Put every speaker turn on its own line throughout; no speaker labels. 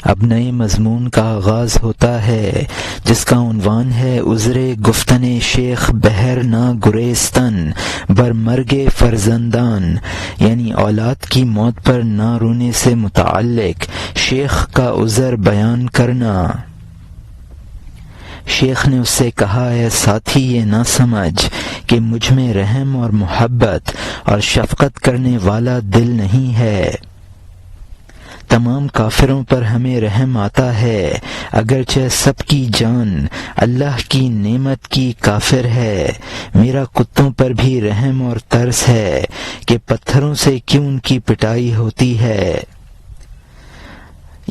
اب نئے مضمون کا آغاز ہوتا ہے جس کا عنوان ہے عذر گفتن شیخ بہر نہ گریستن بر مرگ فرزندان، یعنی اولاد کی موت پر نہ رونے سے متعلق شیخ کا عذر بیان کرنا۔ شیخ نے اس سے کہا، اے ساتھی یہ نہ سمجھ کہ مجھ میں رحم اور محبت اور شفقت کرنے والا دل نہیں ہے۔ تمام کافروں پر ہمیں رحم آتا ہے، اگرچہ سب کی جان اللہ کی نعمت کی کافر ہے۔ میرا کتوں پر بھی رحم اور ترس ہے کہ پتھروں سے کیوں ان کی پٹائی ہوتی ہے۔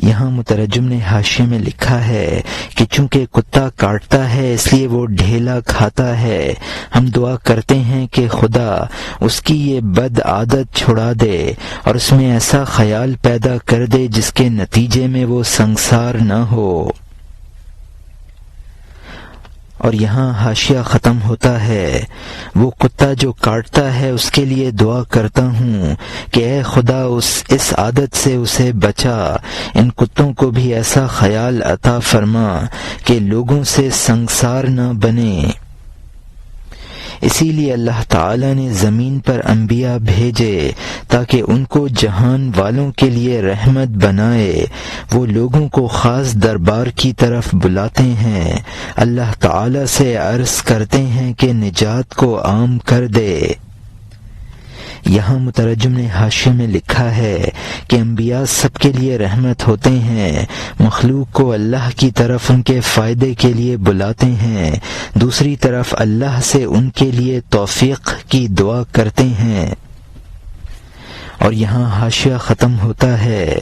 یہاں مترجم نے حاشیے میں لکھا ہے کہ چونکہ کتا کاٹتا ہے اس لیے وہ ڈھیلا کھاتا ہے۔ ہم دعا کرتے ہیں کہ خدا اس کی یہ بد عادت چھڑا دے اور اس میں ایسا خیال پیدا کر دے جس کے نتیجے میں وہ سنگسار نہ ہو۔ اور یہاں حاشیہ ختم ہوتا ہے، وہ کتا جو کاٹتا ہے اس کے لیے دعا کرتا ہوں کہ اے خدا اس عادت سے اسے بچا، ان کتوں کو بھی ایسا خیال عطا فرما کہ لوگوں سے سنگسار نہ بنے۔ اسی لیے اللہ تعالی نے زمین پر انبیاء بھیجے تاکہ ان کو جہان والوں کے لیے رحمت بنائے۔ وہ لوگوں کو خاص دربار کی طرف بلاتے ہیں، اللہ تعالی سے عرض کرتے ہیں کہ نجات کو عام کر دے۔ یہاں مترجم نے حاشیے میں لکھا ہے کہ انبیاء سب کے لیے رحمت ہوتے ہیں، مخلوق کو اللہ کی طرف ان کے فائدے کے لیے بلاتے ہیں، دوسری طرف اللہ سے ان کے لیے توفیق کی دعا کرتے ہیں۔ اور یہاں حاشیہ ختم ہوتا ہے،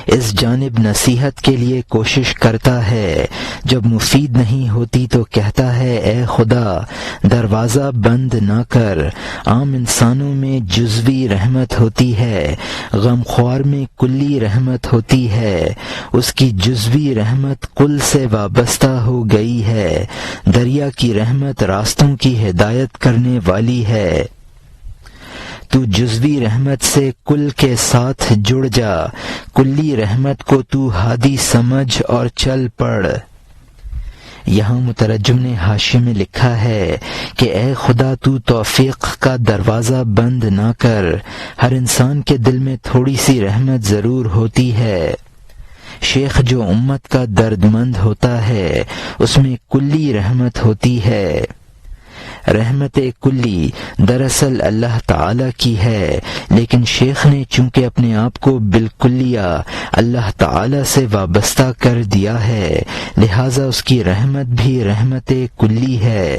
اس جانب نصیحت کے لیے کوشش کرتا ہے، جب مفید نہیں ہوتی تو کہتا ہے اے خدا دروازہ بند نہ کر۔ عام انسانوں میں جزوی رحمت ہوتی ہے، غمخوار میں کلی رحمت ہوتی ہے، اس کی جزوی رحمت کل سے وابستہ ہو گئی ہے۔ دریا کی رحمت راستوں کی ہدایت کرنے والی ہے، تو جزوی رحمت سے کل کے ساتھ جڑ جا، کلی رحمت کو تو ہادی سمجھ اور چل پڑ۔ یہاں مترجم نے حاشیے میں لکھا ہے کہ اے خدا تو توفیق کا دروازہ بند نہ کر۔ ہر انسان کے دل میں تھوڑی سی رحمت ضرور ہوتی ہے۔ شیخ جو امت کا درد مند ہوتا ہے اس میں کلی رحمت ہوتی ہے۔ رحمت کلی دراصل اللہ تعالی کی ہے، لیکن شیخ نے چونکہ اپنے آپ کو بالکلیہ اللہ تعالی سے وابستہ کر دیا ہے، لہذا اس کی رحمت بھی رحمت کلی ہے۔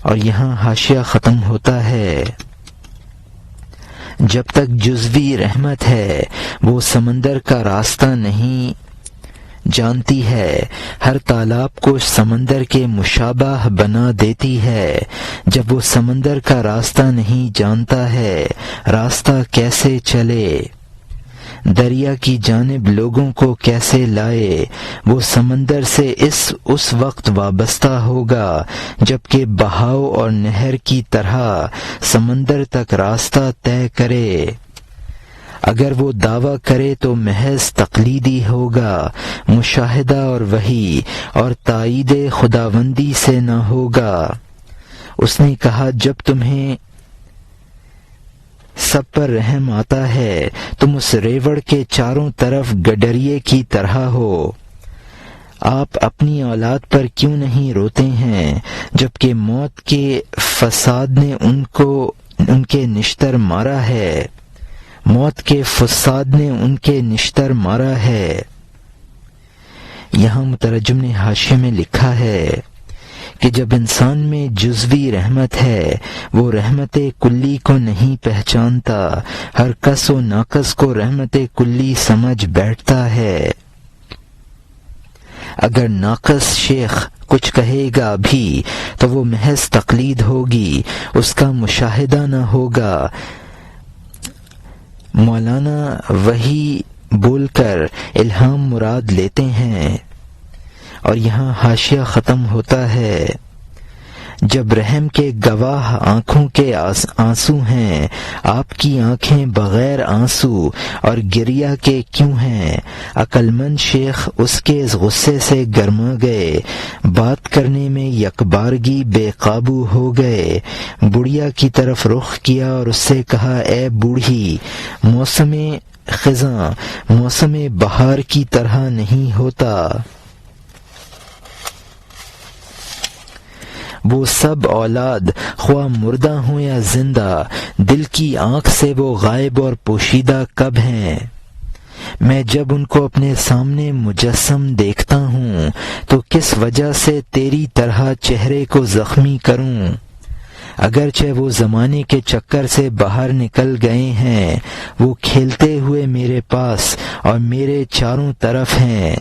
اور یہاں حاشیہ ختم ہوتا ہے، جب تک جزوی رحمت ہے وہ سمندر کا راستہ نہیں جانتی ہے، ہر تالاب کو سمندر کے مشابہ بنا دیتی ہے۔ جب وہ سمندر کا راستہ نہیں جانتا ہے، راستہ کیسے چلے؟ دریا کی جانب لوگوں کو کیسے لائے؟ وہ سمندر سے اس وقت وابستہ ہوگا جبکہ بہاؤ اور نہر کی طرح سمندر تک راستہ طے کرے۔ اگر وہ دعویٰ کرے تو محض تقلیدی ہوگا، مشاہدہ اور وحی اور تائید خداوندی سے نہ ہوگا۔ اس نے کہا جب تمہیں سب پر رحم آتا ہے تم اس ریوڑ کے چاروں طرف گڈریے کی طرح ہو۔ آپ اپنی اولاد پر کیوں نہیں روتے ہیں جبکہ موت کے فساد نے ان کے نشتر مارا ہے؟ موت کے فساد نے ان کے نشتر مارا ہے۔ یہاں مترجم نے حاشیے میں لکھا ہے کہ جب انسان میں جزوی رحمت ہے وہ رحمت کلی کو نہیں پہچانتا، ہر کس و ناقص کو رحمت کلی سمجھ بیٹھتا ہے۔ اگر ناقص شیخ کچھ کہے گا بھی تو وہ محض تقلید ہوگی، اس کا مشاہدہ نہ ہوگا۔ مولانا وہی بول کر الہام مراد لیتے ہیں۔ اور یہاں حاشیہ ختم ہوتا ہے، جب رحم کے گواہ آنکھوں کے آنسو ہیں، آپ کی آنکھیں بغیر آنسو اور گریہ کے کیوں ہیں؟ عقل مند شیخ اس کے اس غصے سے گرما گئے، بات کرنے میں یکبارگی بے قابو ہو گئے، بڑھیا کی طرف رخ کیا اور اس سے کہا، اے بوڑھی، موسم خزاں موسم بہار کی طرح نہیں ہوتا۔ وہ سب اولاد خواہ مردہ ہوں یا زندہ، دل کی آنکھ سے وہ غائب اور پوشیدہ کب ہیں؟ میں جب ان کو اپنے سامنے مجسم دیکھتا ہوں تو کس وجہ سے تیری طرح چہرے کو زخمی کروں؟ اگرچہ وہ زمانے کے چکر سے باہر نکل گئے ہیں، وہ کھیلتے ہوئے میرے پاس اور میرے چاروں طرف ہیں۔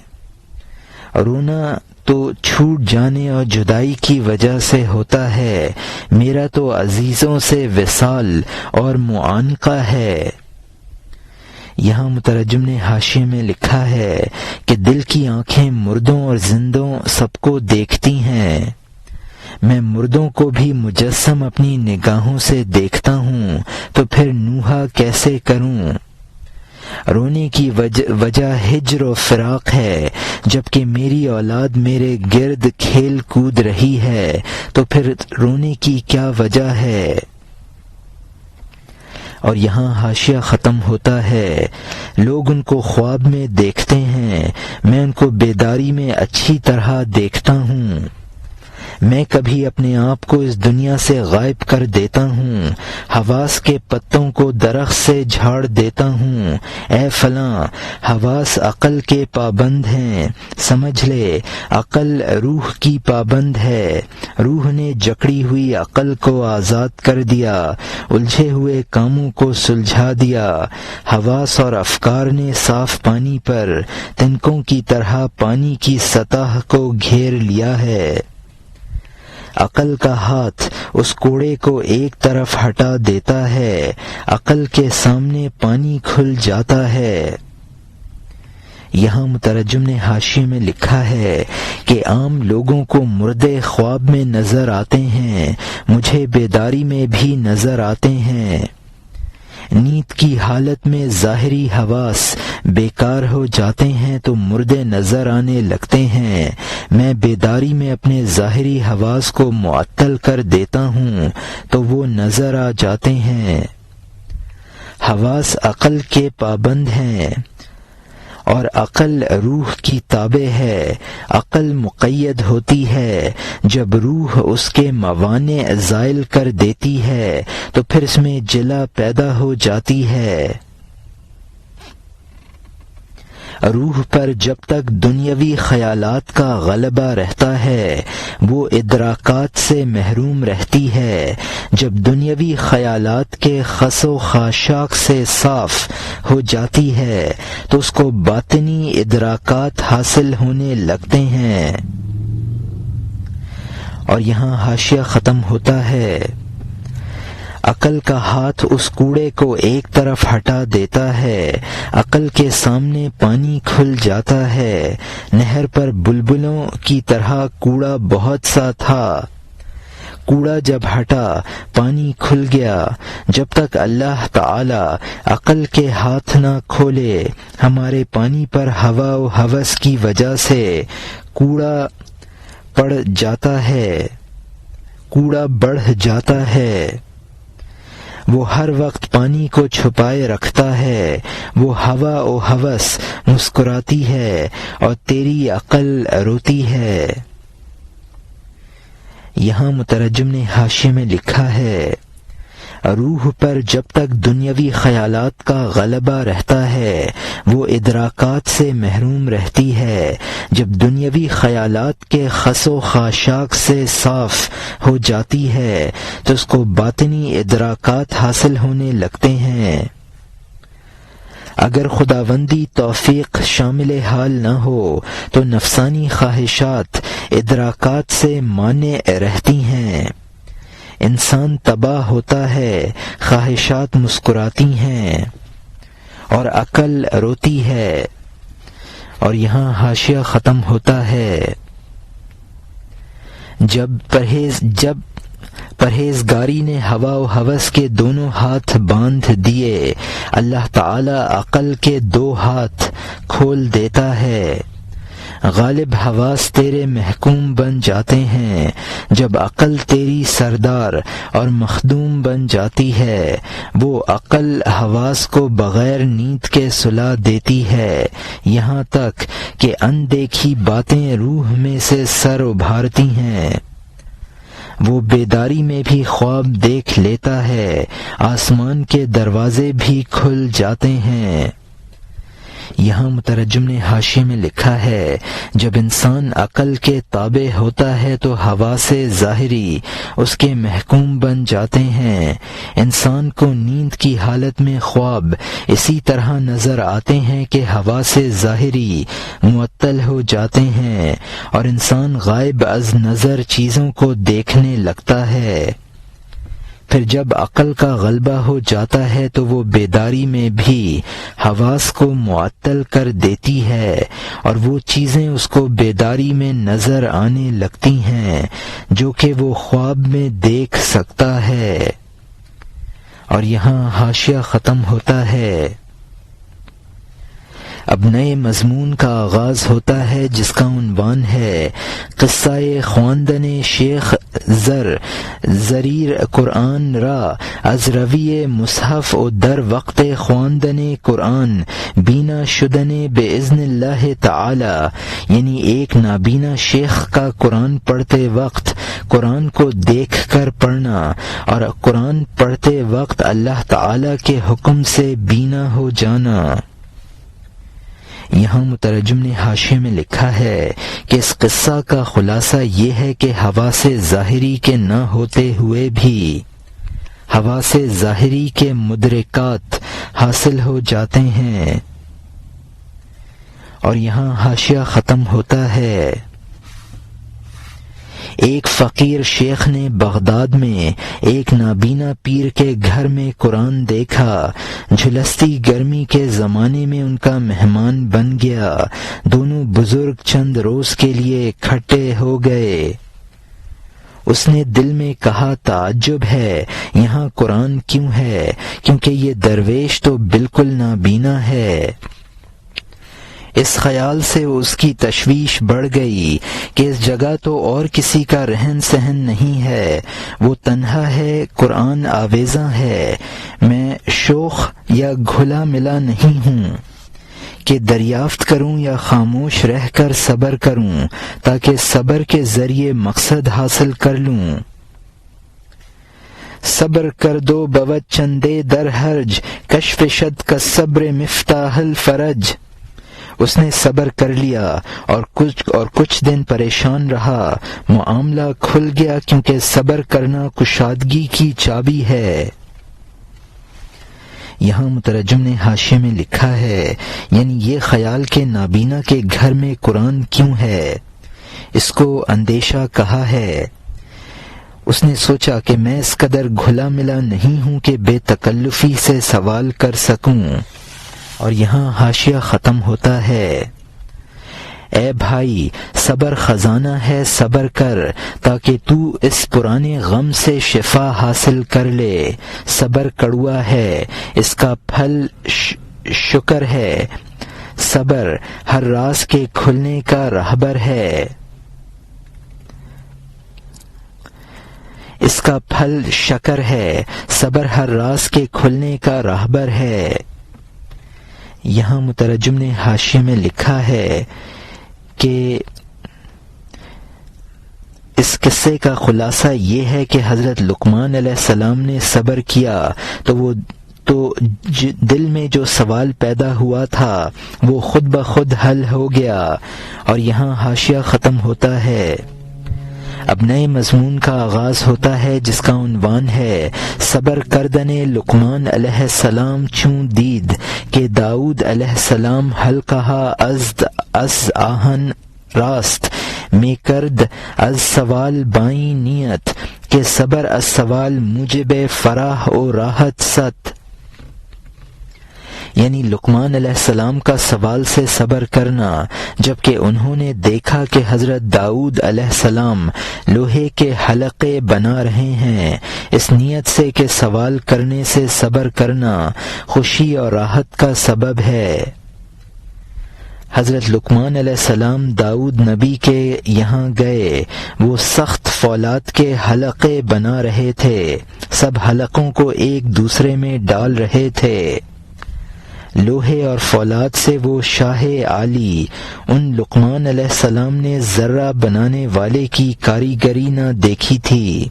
رونا تو چھوٹ جانے اور جدائی کی وجہ سے ہوتا ہے، میرا تو عزیزوں سے وصال اور معانقہ ہے۔ یہاں مترجم نے حاشیے میں لکھا ہے کہ دل کی آنکھیں مردوں اور زندوں سب کو دیکھتی ہیں، میں مردوں کو بھی مجسم اپنی نگاہوں سے دیکھتا ہوں، تو پھر نوحہ کیسے کروں؟ رونے کی وجہ ہجر و فراق ہے، جبکہ میری اولاد میرے گرد کھیل کود رہی ہے، تو پھر رونے کی کیا وجہ ہے؟ اور یہاں حاشیہ ختم ہوتا ہے، لوگ ان کو خواب میں دیکھتے ہیں، میں ان کو بیداری میں اچھی طرح دیکھتا ہوں۔ میں کبھی اپنے آپ کو اس دنیا سے غائب کر دیتا ہوں، حواس کے پتوں کو درخت سے جھاڑ دیتا ہوں۔ اے فلاں، حواس عقل کے پابند ہیں، سمجھ لے عقل روح کی پابند ہے، روح نے جکڑی ہوئی عقل کو آزاد کر دیا، الجھے ہوئے کاموں کو سلجھا دیا۔ حواس اور افکار نے صاف پانی پر تنکوں کی طرح پانی کی سطح کو گھیر لیا ہے۔ عقل کا ہاتھ اس کوڑے کو ایک طرف ہٹا دیتا ہے، عقل کے سامنے پانی کھل جاتا ہے۔ یہاں مترجم نے حاشیے میں لکھا ہے کہ عام لوگوں کو مردے خواب میں نظر آتے ہیں، مجھے بیداری میں بھی نظر آتے ہیں۔ نیند کی حالت میں ظاہری حواس بیکار ہو جاتے ہیں تو مردے نظر آنے لگتے ہیں، میں بیداری میں اپنے ظاہری حواس کو معطل کر دیتا ہوں تو وہ نظر آ جاتے ہیں۔ حواس عقل کے پابند ہیں اور عقل روح کی تابع ہے، عقل مقید ہوتی ہے، جب روح اس کے موانع زائل کر دیتی ہے تو پھر اس میں جلا پیدا ہو جاتی ہے۔ روح پر جب تک دنیاوی خیالات کا غلبہ رہتا ہے وہ ادراکات سے محروم رہتی ہے، جب دنیاوی خیالات کے خس و خاشاک سے صاف ہو جاتی ہے تو اس کو باطنی ادراکات حاصل ہونے لگتے ہیں۔ اور یہاں حاشیہ ختم ہوتا ہے، عقل کا ہاتھ اس کوڑے کو ایک طرف ہٹا دیتا ہے، عقل کے سامنے پانی کھل جاتا ہے۔ نہر پر بلبلوں کی طرح کوڑا بہت سا تھا، کوڑا جب ہٹا پانی کھل گیا۔ جب تک اللہ تعالی عقل کے ہاتھ نہ کھولے ہمارے پانی پر ہوا و ہوس کی وجہ سے کوڑا پڑ جاتا ہے، کوڑا بڑھ جاتا ہے۔ وہ ہر وقت پانی کو چھپائے رکھتا ہے، وہ ہوا و ہوس مسکراتی ہے اور تیری عقل روتی ہے۔ یہاں مترجم نے حاشیے میں لکھا ہے، روح پر جب تک دنیاوی خیالات کا غلبہ رہتا ہے وہ ادراکات سے محروم رہتی ہے، جب دنیاوی خیالات کے خس و خاشاک سے صاف ہو جاتی ہے تو اس کو باطنی ادراکات حاصل ہونے لگتے ہیں۔ اگر خداوندی توفیق شامل حال نہ ہو تو نفسانی خواہشات ادراکات سے مانع رہتی ہیں، انسان تباہ ہوتا ہے، خواہشات مسکراتی ہیں اور عقل روتی ہے۔ اور یہاں حاشیہ ختم ہوتا ہے، جب پرہیزگاری نے ہوا و ہوس کے دونوں ہاتھ باندھ دیے، اللہ تعالی عقل کے 2 ہاتھ کھول دیتا ہے۔ غالب حواس تیرے محکوم بن جاتے ہیں جب عقل تیری سردار اور مخدوم بن جاتی ہے۔ وہ عقل حواس کو بغیر نیند کے سلا دیتی ہے، یہاں تک کہ اندیکھی باتیں روح میں سے سر ابھارتی ہیں۔ وہ بیداری میں بھی خواب دیکھ لیتا ہے، آسمان کے دروازے بھی کھل جاتے ہیں۔ یہاں مترجم نے حاشیے میں لکھا ہے، جب انسان عقل کے تابع ہوتا ہے تو حواس ظاہری اس کے محکوم بن جاتے ہیں۔ انسان کو نیند کی حالت میں خواب اسی طرح نظر آتے ہیں کہ حواس ظاہری معطل ہو جاتے ہیں اور انسان غائب از نظر چیزوں کو دیکھنے لگتا ہے۔ پھر جب عقل کا غلبہ ہو جاتا ہے تو وہ بیداری میں بھی حواس کو معطل کر دیتی ہے اور وہ چیزیں اس کو بیداری میں نظر آنے لگتی ہیں جو کہ وہ خواب میں دیکھ سکتا ہے۔ اور یہاں حاشیہ ختم ہوتا ہے۔ اب نئے مضمون کا آغاز ہوتا ہے جس کا عنوان ہے قصہ خواندن شیخ زریر قرآن را از روی مصحف و در وقت خواندن قرآن بینا شدن باذن اللہ تعالی، یعنی ایک نابینا شیخ کا قرآن پڑھتے وقت قرآن کو دیکھ کر پڑھنا اور قرآن پڑھتے وقت اللہ تعالی کے حکم سے بینا ہو جانا۔ یہاں مترجم نے حاشیے میں لکھا ہے کہ اس قصہ کا خلاصہ یہ ہے کہ حواس ظاہری کے نہ ہوتے ہوئے بھی حواس ظاہری کے مدرکات حاصل ہو جاتے ہیں۔ اور یہاں حاشیہ ختم ہوتا ہے۔ ایک فقیر شیخ نے بغداد میں ایک نابینا پیر کے گھر میں قرآن دیکھا۔ جھلستی گرمی کے زمانے میں ان کا مہمان بن گیا۔ دونوں بزرگ چند روز کے لیے اکٹھے ہو گئے۔ اس نے دل میں کہا تعجب ہے، یہاں قرآن کیوں ہے؟ کیونکہ یہ درویش تو بالکل نابینا ہے۔ اس خیال سے اس کی تشویش بڑھ گئی کہ اس جگہ تو اور کسی کا رہن سہن نہیں ہے، وہ تنہا ہے، قرآن آویزاں ہے، میں شوخ یا گھلا ملا نہیں ہوں کہ دریافت کروں یا خاموش رہ کر صبر کروں تاکہ صبر کے ذریعے مقصد حاصل کر لوں۔ صبر کر دو بود چندے در حرج، کشف شد کا صبر مفتاح الفرج۔ اس نے صبر کر لیا اور کچھ دن پریشان رہا، معاملہ کھل گیا کیونکہ صبر کرنا کشادگی کی چابی ہے۔ یہاں مترجم نے حاشیے میں لکھا ہے، یعنی یہ خیال کہ نابینا کے گھر میں قرآن کیوں ہے، اس کو اندیشہ کہا ہے۔ اس نے سوچا کہ میں اس قدر گھلا ملا نہیں ہوں کہ بے تکلفی سے سوال کر سکوں۔ اور یہاں حاشیہ ختم ہوتا ہے۔ اے بھائی، صبر خزانہ ہے، صبر کر تاکہ تو اس پرانے غم سے شفا حاصل کر لے۔ صبر کڑوا ہے، اس کا پھل شکر ہے۔ صبر ہر راز کے کھلنے کا راہبر ہے، اس کا پھل شکر ہے۔ صبر ہر راز کے کھلنے کا راہبر ہے۔ یہاں مترجم نے حاشیے میں لکھا ہے کہ اس قصے کا خلاصہ یہ ہے کہ حضرت لقمان علیہ السلام نے صبر کیا تو دل میں جو سوال پیدا ہوا تھا وہ خود بخود حل ہو گیا۔ اور یہاں حاشیہ ختم ہوتا ہے۔ اب نئے مضمون کا آغاز ہوتا ہے جس کا عنوان ہے صبر کردن لقمان علیہ السلام چون دید کہ داؤد علیہ السلام حل کہا از آہن راست میں کرد از سوال بائیں نیت کہ صبر از سوال موجب فراح و راحت ست۔ یعنی لقمان علیہ السلام کا سوال سے صبر کرنا، جبکہ انہوں نے دیکھا کہ حضرت داؤد علیہ السلام لوہے کے حلقے بنا رہے ہیں، اس نیت سے کہ سوال کرنے سے صبر کرنا خوشی اور راحت کا سبب ہے۔ حضرت لقمان علیہ السلام داؤد نبی کے یہاں گئے، وہ سخت فولاد کے حلقے بنا رہے تھے، سب حلقوں کو ایک دوسرے میں ڈال رہے تھے۔ لوہے اور فولاد سے وہ شاہ عالی، ان لقمان علیہ السلام نے ذرہ بنانے والے کی کاریگری نہ دیکھی تھی۔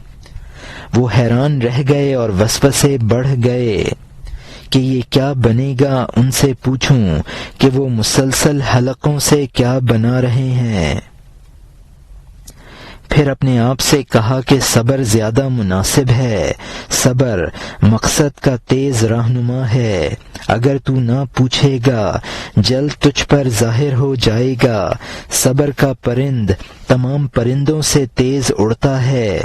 وہ حیران رہ گئے اور وسوسے بڑھ گئے کہ یہ کیا بنے گا، ان سے پوچھوں کہ وہ مسلسل حلقوں سے کیا بنا رہے ہیں۔ پھر اپنے آپ سے کہا کہ صبر زیادہ مناسب ہے، صبر مقصد کا تیز رہنما ہے، اگر تو نہ پوچھے گا جلد تجھ پر ظاہر ہو جائے گا۔ صبر کا پرند تمام پرندوں سے تیز اڑتا ہے۔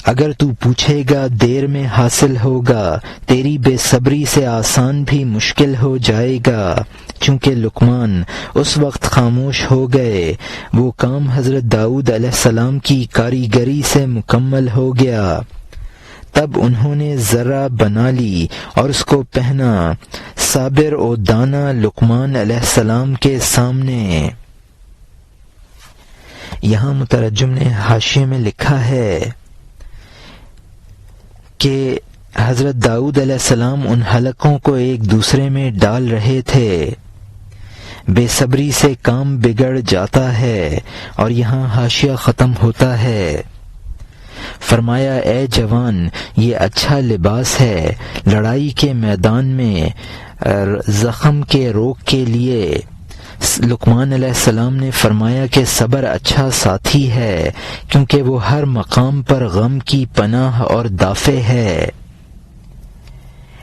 اگر تو پوچھے گا دیر میں حاصل ہوگا، تیری بے صبری سے آسان بھی مشکل ہو جائے گا۔ چونکہ لقمان اس وقت خاموش ہو گئے، وہ کام حضرت داؤد علیہ السلام کی کاریگری سے مکمل ہو گیا۔ تب انہوں نے ذرہ بنا لی اور اس کو پہنا، صابر و دانا لقمان علیہ السلام کے سامنے۔ یہاں مترجم نے حاشیے میں لکھا ہے کہ حضرت داؤد علیہ السلام ان حلقوں کو ایک دوسرے میں ڈال رہے تھے۔ بے صبری سے کام بگڑ جاتا ہے، اور یہاں حاشیہ ختم ہوتا ہے۔ فرمایا اے جوان، یہ اچھا لباس ہے، لڑائی کے میدان میں زخم کے روک کے لیے۔ لقمان علیہ السلام نے فرمایا کہ صبر اچھا ساتھی ہے، کیونکہ وہ ہر مقام پر غم کی پناہ اور دافع ہے۔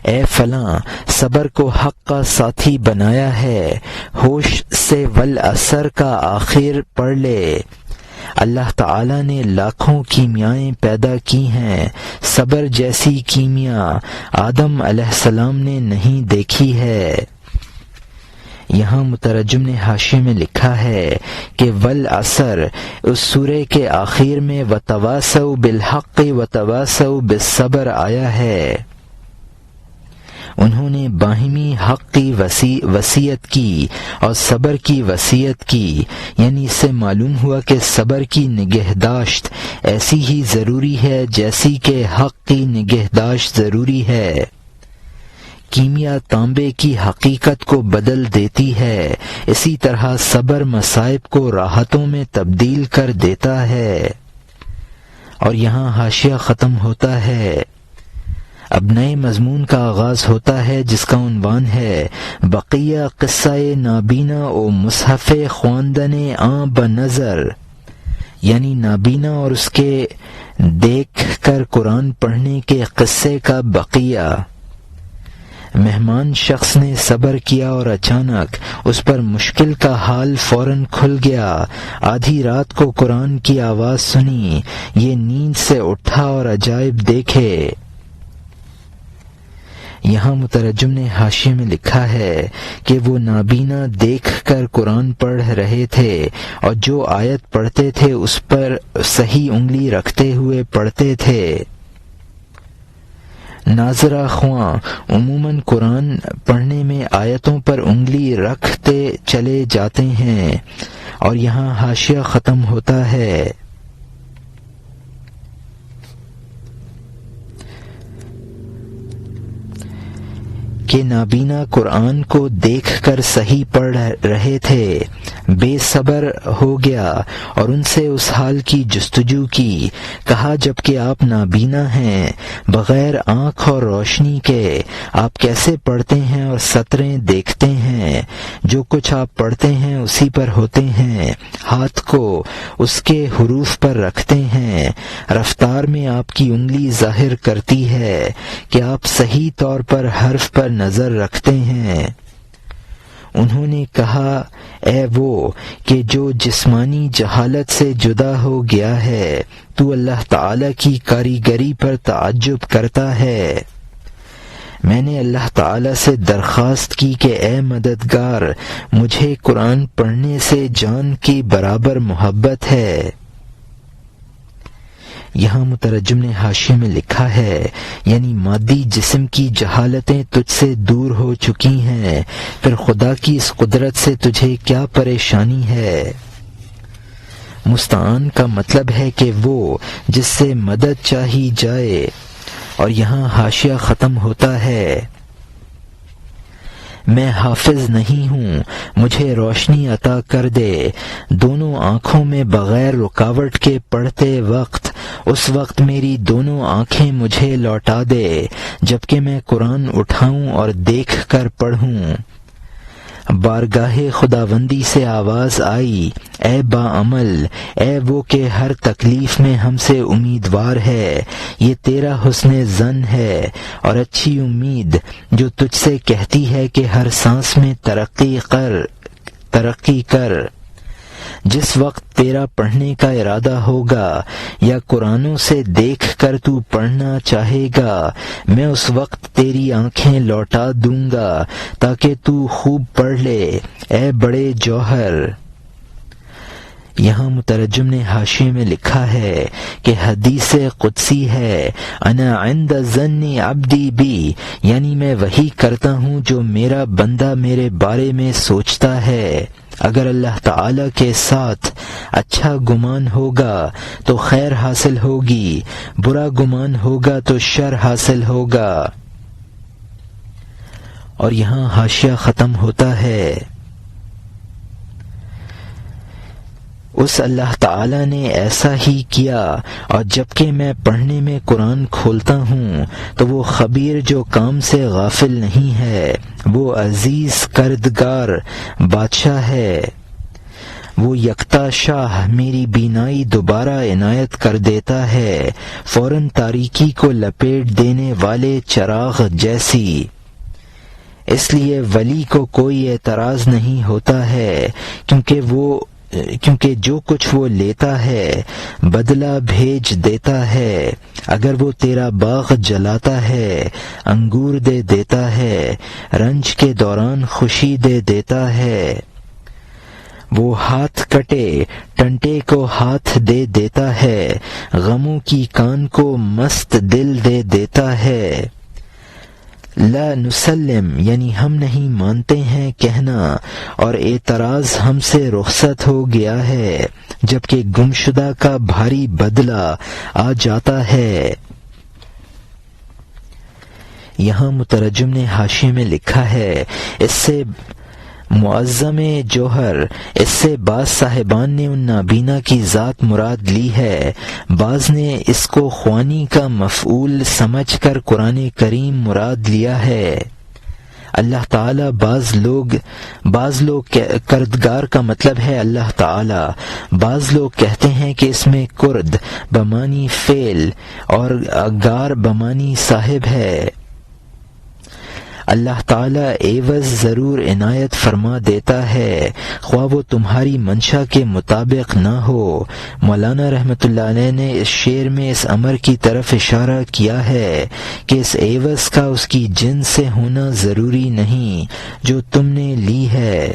اے فلاں، صبر کو حق کا ساتھی بنایا ہے، ہوش سے والعصر کا آخر پڑھ لے۔ اللہ تعالی نے لاکھوں کیمیائیں پیدا کی ہیں، صبر جیسی کیمیا آدم علیہ السلام نے نہیں دیکھی ہے۔ یہاں مترجم نے حاشیے میں لکھا ہے کہ والعصر اس سورہ کے آخر میں وتواصوا بالحق وتواصوا بالصبر آیا ہے۔ انہوں نے باہمی حق کی وصیت کی اور صبر کی وصیت کی، یعنی اس سے معلوم ہوا کہ صبر کی نگہداشت ایسی ہی ضروری ہے جیسی کہ حق کی نگہداشت ضروری ہے۔ کیمیا تانبے کی حقیقت کو بدل دیتی ہے، اسی طرح صبر مصائب کو راحتوں میں تبدیل کر دیتا ہے۔ اور یہاں حاشیہ ختم ہوتا ہے۔ اب نئے مضمون کا آغاز ہوتا ہے جس کا عنوان ہے بقیہ قصہ نابینا و مصحف خواندن آں بنظر، یعنی نابینا اور اس کے دیکھ کر قرآن پڑھنے کے قصے کا بقیہ۔ مہمان شخص نے صبر کیا اور اچانک اس پر مشکل کا حال فوراً کھل گیا۔ آدھی رات کو قرآن کی آواز سنی، یہ نیند سے اٹھا اور عجائب دیکھے۔ یہاں مترجم نے حاشیے میں لکھا ہے کہ وہ نابینا دیکھ کر قرآن پڑھ رہے تھے، اور جو آیت پڑھتے تھے اس پر صحیح انگلی رکھتے ہوئے پڑھتے تھے۔ ناظرہ خواں عموماً قرآن پڑھنے میں آیتوں پر انگلی رکھتے چلے جاتے ہیں، اور یہاں حاشیہ ختم ہوتا ہے۔ کہ نابینا قرآن کو دیکھ کر صحیح پڑھ رہے تھے، بے صبر ہو گیا اور ان سے اس حال کی جستجو کی۔ کہا جب کہ آپ نابینا ہیں، بغیر آنکھ اور روشنی کے آپ کیسے پڑھتے ہیں اور سطریں دیکھتے ہیں؟ جو کچھ آپ پڑھتے ہیں اسی پر ہوتے ہیں، ہاتھ کو اس کے حروف پر رکھتے ہیں، رفتار میں آپ کی انگلی ظاہر کرتی ہے کہ آپ صحیح طور پر حرف پر نظر رکھتے ہیں۔ انہوں نے کہا اے وہ کہ جو جسمانی جہالت سے جدا ہو گیا ہے تو اللہ تعالی کی کاریگری پر تعجب کرتا ہے۔ میں نے اللہ تعالی سے درخواست کی کہ اے مددگار مجھے قرآن پڑھنے سے جان کی برابر محبت ہے۔ یہاں مترجم نے حاشیے میں لکھا ہے یعنی مادی جسم کی جہالتیں تجھ سے دور ہو چکی ہیں، پھر خدا کی اس قدرت سے تجھے کیا پریشانی ہے؟ مستعان کا مطلب ہے کہ وہ جس سے مدد چاہی جائے۔ اور یہاں حاشیہ ختم ہوتا ہے میں حافظ نہیں ہوں، مجھے روشنی عطا کر دے، دونوں آنکھوں میں بغیر رکاوٹ کے پڑھتے وقت اس وقت میری دونوں آنکھیں مجھے لوٹا دے جبکہ میں قرآن اٹھاؤں اور دیکھ کر پڑھوں۔ بارگاہ خداوندی سے آواز آئی اے باعمل، اے وہ کہ ہر تکلیف میں ہم سے امیدوار ہے، یہ تیرا حسن ظن ہے اور اچھی امید جو تجھ سے کہتی ہے کہ ہر سانس میں ترقی کر۔ جس وقت تیرا پڑھنے کا ارادہ ہوگا یا قرآنوں سے دیکھ کر تو پڑھنا چاہے گا میں اس وقت تیری آنکھیں لوٹا دوں گا تاکہ تو خوب پڑھ لے اے بڑے جوہر۔ یہاں مترجم نے حاشیے میں لکھا ہے کہ حدیث قدسی ہے انا عند ظن عبدی بی، یعنی میں وہی کرتا ہوں جو میرا بندہ میرے بارے میں سوچتا ہے۔ اگر اللہ تعالی کے ساتھ اچھا گمان ہوگا تو خیر حاصل ہوگی، برا گمان ہوگا تو شر حاصل ہوگا۔ اور یہاں حاشیہ ختم ہوتا ہے اس اللہ تعالی نے ایسا ہی کیا، اور جبکہ میں پڑھنے میں قرآن کھولتا ہوں تو وہ خبیر جو کام سے غافل نہیں ہے، وہ عزیز کردگار بادشاہ ہے، وہ یکتا شاہ میری بینائی دوبارہ عنایت کر دیتا ہے، فوراً تاریکی کو لپیٹ دینے والے چراغ جیسی۔ اس لیے ولی کو کوئی اعتراض نہیں ہوتا ہے کیونکہ جو کچھ وہ لیتا ہے بدلہ بھیج دیتا ہے۔ اگر وہ تیرا باغ جلاتا ہے، انگور دے دیتا ہے، رنج کے دوران خوشی دے دیتا ہے، وہ ہاتھ کٹے ٹنٹے کو ہاتھ دے دیتا ہے، غموں کی کان کو مست دل دے دیتا ہے۔ لا نسلم یعنی ہم نہیں مانتے ہیں کہنا، اور اعتراض ہم سے رخصت ہو گیا ہے جبکہ گمشدہ کا بھاری بدلہ آ جاتا ہے۔ یہاں مترجم نے حاشیے میں لکھا ہے اس سے معظم جوہر، اس سے بعض صاحبان نے ان نابینا کی ذات مراد لی ہے، بعض نے اس کو خوانی کا مفعول سمجھ کر قرآن کریم مراد لیا ہے۔ اللہ تعالی بعض لوگ کردگار کا مطلب ہے اللہ تعالی، بعض لوگ کہتے ہیں کہ اس میں کرد بمانی فعل اور گار بمانی صاحب ہے۔ اللہ تعالیٰ عوض ضرور عنایت فرما دیتا ہے خواہ وہ تمہاری منشا کے مطابق نہ ہو۔ مولانا رحمۃ اللہ علیہ نے اس شعر میں اس امر کی طرف اشارہ کیا ہے کہ اس عوض کا اس کی جنس سے ہونا ضروری نہیں جو تم نے لی ہے۔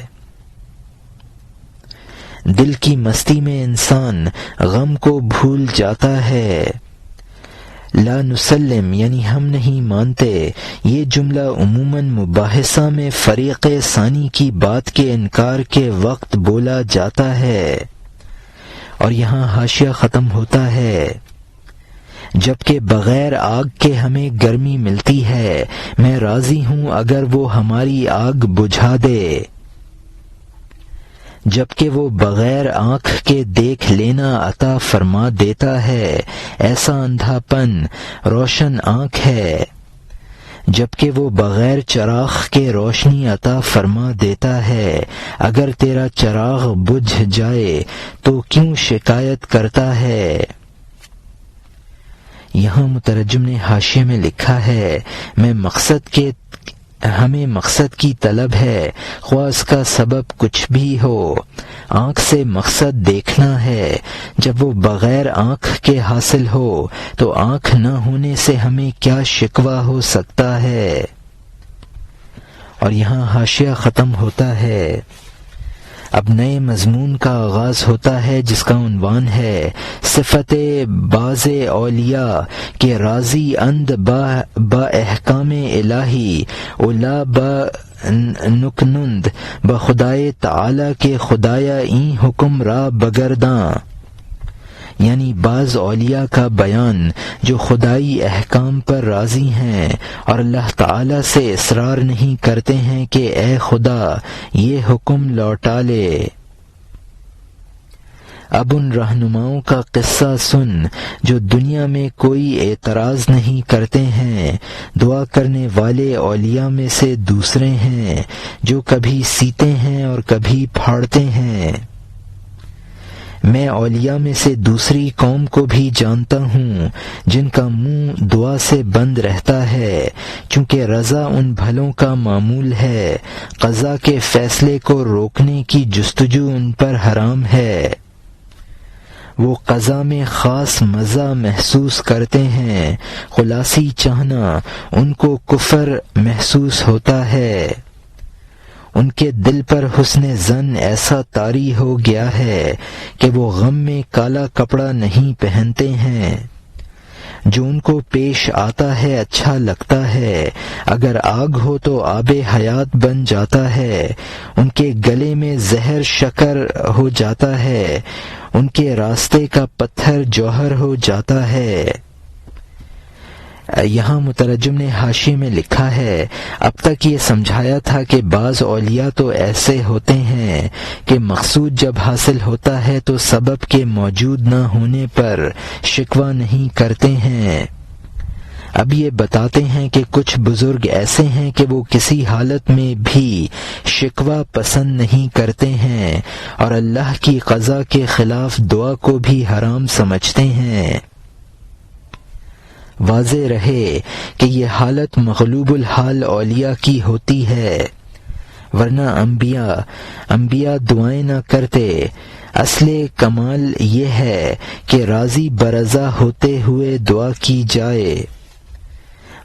دل کی مستی میں انسان غم کو بھول جاتا ہے۔ لا نسلم یعنی ہم نہیں مانتے، یہ جملہ عموماً مباحثہ میں فریق ثانی کی بات کے انکار کے وقت بولا جاتا ہے۔ اور یہاں حاشیہ ختم ہوتا ہے جبکہ بغیر آگ کے ہمیں گرمی ملتی ہے، میں راضی ہوں اگر وہ ہماری آگ بجھا دے، جبکہ وہ بغیر آنکھ کے دیکھ لینا عطا فرما دیتا ہے، ایسا اندھا پن روشن آنکھ ہے، جبکہ وہ بغیر چراغ کے روشنی عطا فرما دیتا ہے، اگر تیرا چراغ بجھ جائے تو کیوں شکایت کرتا ہے۔ یہاں مترجم نے حاشیے میں لکھا ہے میں مقصد کے ہمیں مقصد کی طلب ہے، خواہ اس کا سبب کچھ بھی ہو۔ آنکھ سے مقصد دیکھنا ہے، جب وہ بغیر آنکھ کے حاصل ہو تو آنکھ نہ ہونے سے ہمیں کیا شکوہ ہو سکتا ہے۔ اور یہاں حاشیہ ختم ہوتا ہے۔ اب نئے مضمون کا آغاز ہوتا ہے جس کا عنوان ہے صفت بعض اولیاء کہ راضی اند با احکام الہی اولا با نکنند بخدائے تعالی کے خدایا این حکم را بگرداں، یعنی بعض اولیاء کا بیان جو خدائی احکام پر راضی ہیں اور اللہ تعالی سے اصرار نہیں کرتے ہیں کہ اے خدا یہ حکم لوٹا لے۔ اب ان رہنماؤں کا قصہ سن جو دنیا میں کوئی اعتراض نہیں کرتے ہیں، دعا کرنے والے اولیاء میں سے دوسرے ہیں جو کبھی سیتے ہیں اور کبھی پھاڑتے ہیں۔ میں اولیاء میں سے دوسری قوم کو بھی جانتا ہوں جن کا منہ دعا سے بند رہتا ہے، چونکہ رضا ان بھلوں کا معمول ہے، قضا کے فیصلے کو روکنے کی جستجو ان پر حرام ہے۔ وہ قضا میں خاص مزہ محسوس کرتے ہیں، خلاصی چاہنا ان کو کفر محسوس ہوتا ہے۔ ان کے دل پر حسن ظن ایسا طاری ہو گیا ہے کہ وہ غم میں کالا کپڑا نہیں پہنتے ہیں۔ جو ان کو پیش آتا ہے اچھا لگتا ہے، اگر آگ ہو تو آب حیات بن جاتا ہے، ان کے گلے میں زہر شکر ہو جاتا ہے، ان کے راستے کا پتھر جوہر ہو جاتا ہے۔ یہاں مترجم نے حاشیے میں لکھا ہے اب تک یہ سمجھایا تھا کہ بعض اولیاء تو ایسے ہوتے ہیں کہ مقصود جب حاصل ہوتا ہے تو سبب کے موجود نہ ہونے پر شکوہ نہیں کرتے ہیں۔ اب یہ بتاتے ہیں کہ کچھ بزرگ ایسے ہیں کہ وہ کسی حالت میں بھی شکوہ پسند نہیں کرتے ہیں اور اللہ کی قضا کے خلاف دعا کو بھی حرام سمجھتے ہیں۔ واضح رہے کہ یہ حالت مغلوب الحال اولیاء کی ہوتی ہے، ورنہ انبیاء دعائیں نہ کرتے۔ اصل کمال یہ ہے کہ راضی برضا ہوتے ہوئے دعا کی جائے۔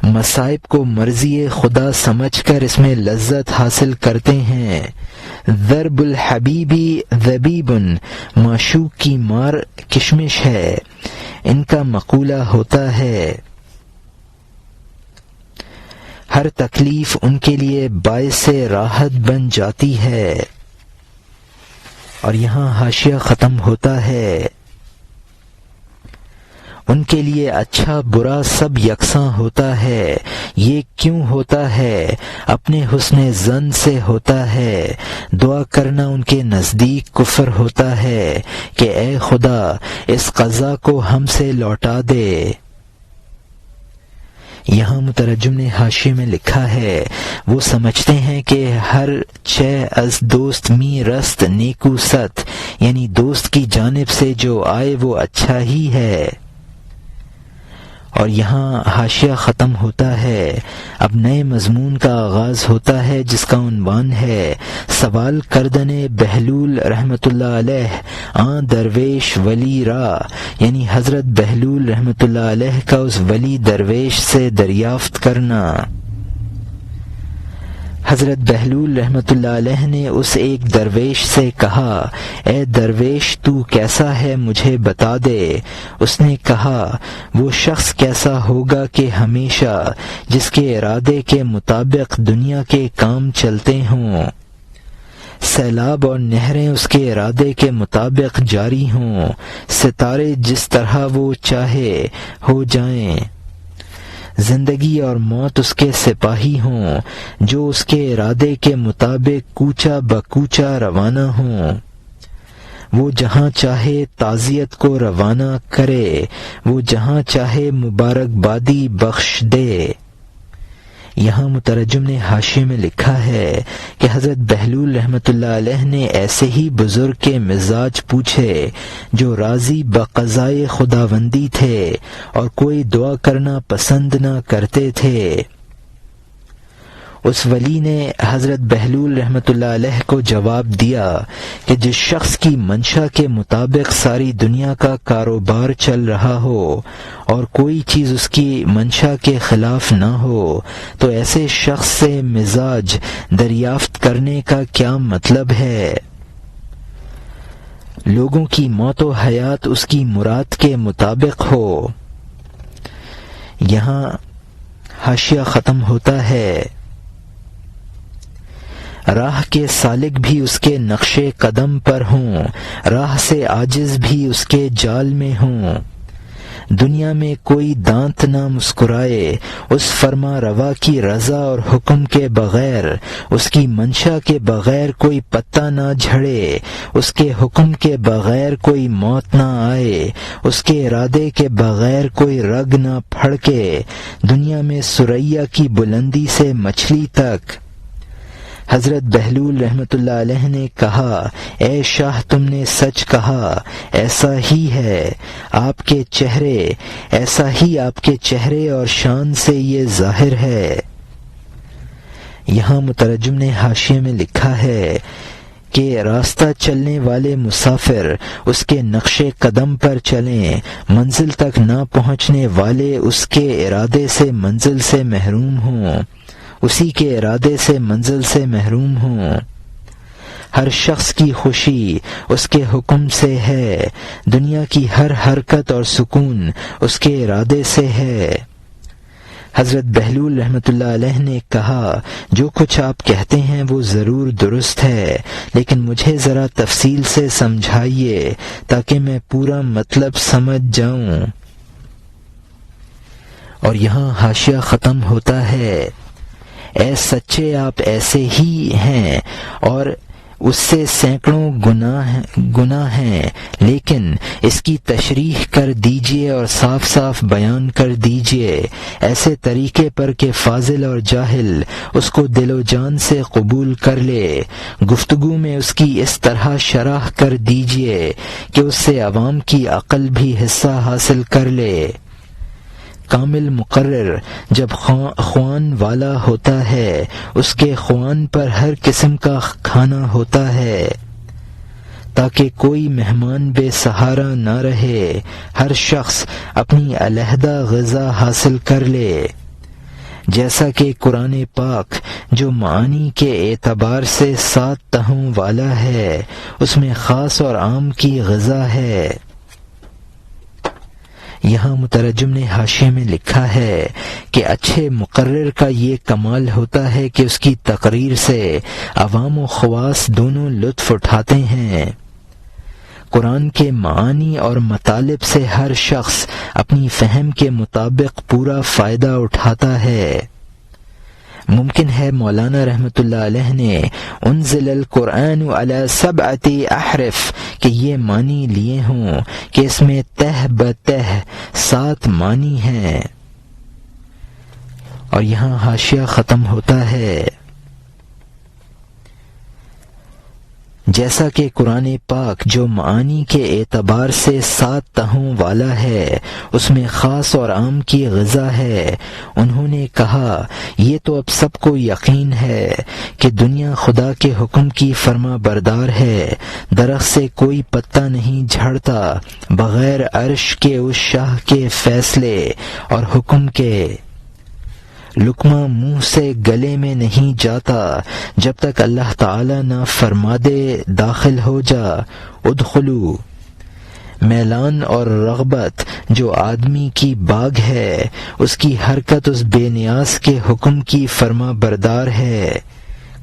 مصائب کو مرضی خدا سمجھ کر اس میں لذت حاصل کرتے ہیں۔ ضرب الحبیبی ذبیب، معشوق کی مار کشمش ہے، ان کا مقولہ ہوتا ہے۔ ہر تکلیف ان کے لیے باعث راحت بن جاتی ہے۔ اور یہاں حاشیہ ختم ہوتا ہے۔ ان کے لیے اچھا برا سب یکساں ہوتا ہے۔ یہ کیوں ہوتا ہے؟ اپنے حسن ظن سے ہوتا ہے۔ دعا کرنا ان کے نزدیک کفر ہوتا ہے کہ اے خدا اس قضا کو ہم سے لوٹا دے۔ یہاں مترجم نے حاشیے میں لکھا ہے وہ سمجھتے ہیں کہ ہر چہ از دوست می رست نیکو ست، یعنی دوست کی جانب سے جو آئے وہ اچھا ہی ہے۔ اور یہاں حاشیہ ختم ہوتا ہے۔ اب نئے مضمون کا آغاز ہوتا ہے جس کا عنوان ہے سوال کردن بہلول رحمۃ اللہ علیہ آن درویش ولی را، یعنی حضرت بہلول رحمۃ اللہ علیہ کا اس ولی درویش سے دریافت کرنا۔ حضرت بہلول رحمۃ اللہ علیہ نے اس ایک درویش سے کہا اے درویش تو کیسا ہے مجھے بتا دے۔ اس نے کہا وہ شخص کیسا ہوگا کہ ہمیشہ جس کے ارادے کے مطابق دنیا کے کام چلتے ہوں، سیلاب اور نہریں اس کے ارادے کے مطابق جاری ہوں، ستارے جس طرح وہ چاہے ہو جائیں، زندگی اور موت اس کے سپاہی ہوں جو اس کے ارادے کے مطابق کوچہ بکوچہ روانہ ہوں۔ وہ جہاں چاہے تعزیت کو روانہ کرے، وہ جہاں چاہے مبارکبادی بخش دے۔ یہاں مترجم نے حاشیے میں لکھا ہے کہ حضرت بہلول رحمۃ اللہ علیہ نے ایسے ہی بزرگ کے مزاج پوچھے جو راضی بقضائے خداوندی تھے اور کوئی دعا کرنا پسند نہ کرتے تھے۔ اس ولی نے حضرت بہلول رحمۃ اللہ علیہ کو جواب دیا کہ جس شخص کی منشا کے مطابق ساری دنیا کا کاروبار چل رہا ہو اور کوئی چیز اس کی منشا کے خلاف نہ ہو تو ایسے شخص سے مزاج دریافت کرنے کا کیا مطلب ہے؟ لوگوں کی موت و حیات اس کی مراد کے مطابق ہو۔ یہاں حاشیہ ختم ہوتا ہے۔ راہ کے سالک بھی اس کے نقش قدم پر ہوں، راہ سے عاجز بھی اس کے جال میں ہوں۔ دنیا میں کوئی دانت نہ مسکرائے اس فرما روا کی رضا اور حکم کے بغیر، اس کی منشا کے بغیر کوئی پتا نہ جھڑے، اس کے حکم کے بغیر کوئی موت نہ آئے، اس کے ارادے کے بغیر کوئی رگ نہ پھڑکے۔ دنیا میں ثریا کی بلندی سے مچھلی تک۔ حضرت بہلول رحمۃ اللہ علیہ نے کہا، اے شاہ تم نے سچ کہا، ایسا ہی ہے آپ کے چہرے، ایسا ہی آپ کے چہرے اور شان سے یہ ظاہر ہے۔ یہاں مترجم نے حاشیے میں لکھا ہے کہ راستہ چلنے والے مسافر اس کے نقش قدم پر چلیں، منزل تک نہ پہنچنے والے اس کے ارادے سے منزل سے محروم ہوں، اسی کے ارادے سے منزل سے محروم ہوں۔ ہر شخص کی خوشی اس کے حکم سے ہے، دنیا کی ہر حرکت اور سکون اس کے ارادے سے ہے۔ حضرت بہلول رحمۃ اللہ علیہ نے کہا، جو کچھ آپ کہتے ہیں وہ ضرور درست ہے، لیکن مجھے ذرا تفصیل سے سمجھائیے تاکہ میں پورا مطلب سمجھ جاؤں۔ اور یہاں حاشیہ ختم ہوتا ہے۔ اے سچے آپ ایسے ہی ہیں اور اس سے سینکڑوں گناہ ہیں، لیکن اس کی تشریح کر دیجئے اور صاف صاف بیان کر دیجئے ایسے طریقے پر کہ فاضل اور جاہل اس کو دل و جان سے قبول کر لے۔ گفتگو میں اس کی اس طرح شرح کر دیجئے کہ اس سے عوام کی عقل بھی حصہ حاصل کر لے۔ کامل مقرر جب خوان والا ہوتا ہے، اس کے خوان پر ہر قسم کا کھانا ہوتا ہے تاکہ کوئی مہمان بے سہارا نہ رہے، ہر شخص اپنی علیحدہ غذا حاصل کر لے۔ جیسا کہ قرآن پاک جو معانی کے اعتبار سے 7 تہوں والا ہے، اس میں خاص اور عام کی غذا ہے۔ یہاں مترجم نے حاشیے میں لکھا ہے کہ اچھے مقرر کا یہ کمال ہوتا ہے کہ اس کی تقریر سے عوام و خواص دونوں لطف اٹھاتے ہیں۔ قرآن کے معانی اور مطالب سے ہر شخص اپنی فہم کے مطابق پورا فائدہ اٹھاتا ہے۔ ممکن ہے مولانا رحمۃ اللہ علیہ نے انزل القرآن علی 7 احرف کہ یہ معنی لیے ہوں کہ اس میں تہ بتہ 7 معنی ہیں۔ اور یہاں حاشیہ ختم ہوتا ہے۔ جیسا کہ قرآن پاک جو معانی کے اعتبار سے 7 تہوں والا ہے، اس میں خاص اور عام کی غذا ہے۔ انہوں نے کہا، یہ تو اب سب کو یقین ہے کہ دنیا خدا کے حکم کی فرما بردار ہے، درخت سے کوئی پتا نہیں جھڑتا بغیر عرش کے اس شاہ کے فیصلے اور حکم کے، لقمہ منہ سے گلے میں نہیں جاتا جب تک اللہ تعالی نہ فرما دے داخل ہو جا۔ ادخلو، میلان اور رغبت جو آدمی کی باغ ہے، اس کی حرکت اس بے نیاز کے حکم کی فرما بردار ہے۔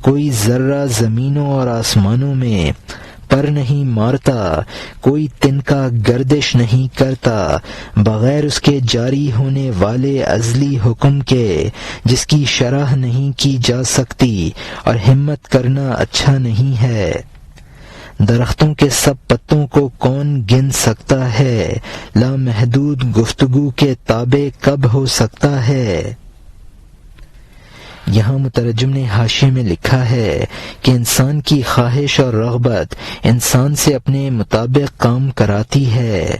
کوئی ذرہ زمینوں اور آسمانوں میں پر نہیں مارتا، کوئی تنکا گردش نہیں کرتا بغیر اس کے جاری ہونے والے ازلی حکم کے، جس کی شرح نہیں کی جا سکتی اور ہمت کرنا اچھا نہیں ہے۔ درختوں کے سب پتوں کو کون گن سکتا ہے، لامحدود گفتگو کے تابع کب ہو سکتا ہے۔ یہاں مترجم نے حاشیے میں لکھا ہے کہ انسان کی خواہش اور رغبت انسان سے اپنے مطابق کام کراتی ہے۔